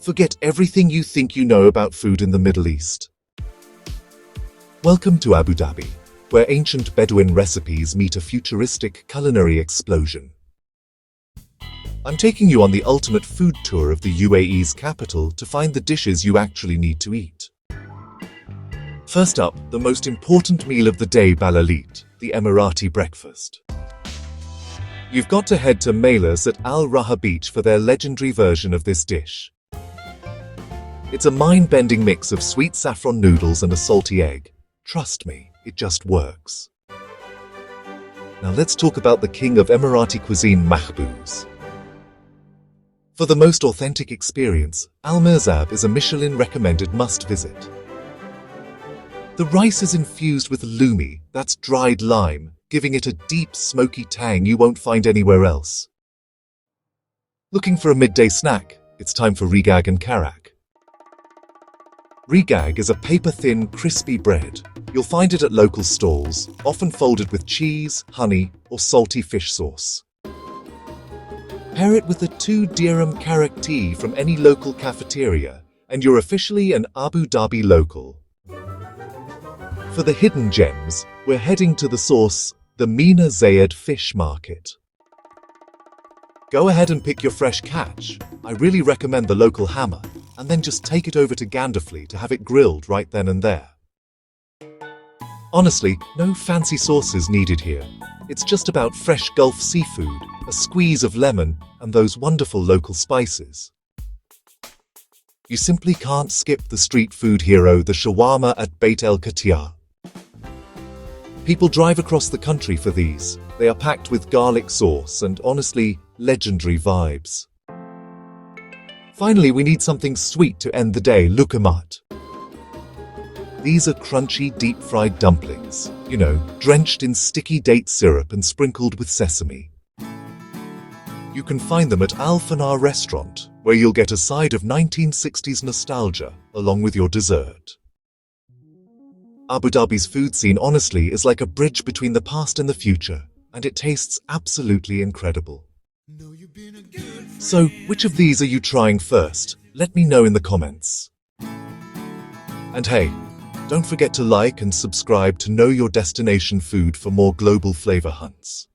Forget everything you think you know about food in the Middle East. Welcome to Abu Dhabi, where ancient Bedouin recipes meet a futuristic culinary explosion. I'm taking you on the ultimate food tour of the UAE's capital to find the dishes you actually need to eat. First up, the most important meal of the day, Balaleet, the Emirati breakfast. You've got to head to Meylas at Al Raha beach for their legendary version of this dish. It's a mind-bending mix of sweet saffron noodles and a salty egg. Trust me, it just works. Now let's talk about the king of Emirati cuisine, Machboos. For the most authentic experience, Al Mirzab is a Michelin-recommended must-visit. The rice is infused with loomi, that's dried lime, giving it a deep, smoky tang you won't find anywhere else. Looking for a midday snack? It's time for rigag and karak. Rigag is a paper-thin, crispy bread. You'll find it at local stalls, often folded with cheese, honey, or salty fish sauce. Pair it with a 2 dirham karak tea from any local cafeteria, and you're officially an Abu Dhabi local. For the hidden gems, we're heading to the source, the Mina Zayed Fish Market. Go ahead and pick your fresh catch. I really recommend the local hammer, and then just take it over to Ganderfleet to have it grilled right then and there. Honestly, no fancy sauces needed here. It's just about fresh Gulf seafood, a squeeze of lemon, and those wonderful local spices. You simply can't skip the street food hero, the shawarma at Beit El Katia. People drive across the country for these. They are packed with garlic sauce and, honestly, legendary vibes. Finally, we need something sweet to end the day, loomi. These are crunchy, deep-fried dumplings, drenched in sticky date syrup and sprinkled with sesame. You can find them at Al Fanar restaurant, where you'll get a side of 1960s nostalgia, along with your dessert. Abu Dhabi's food scene, honestly, is like a bridge between the past and the future, and it tastes absolutely incredible. So, which of these are you trying first? Let me know in the comments. And hey, don't forget to like and subscribe to know your destination food for more global flavor hunts.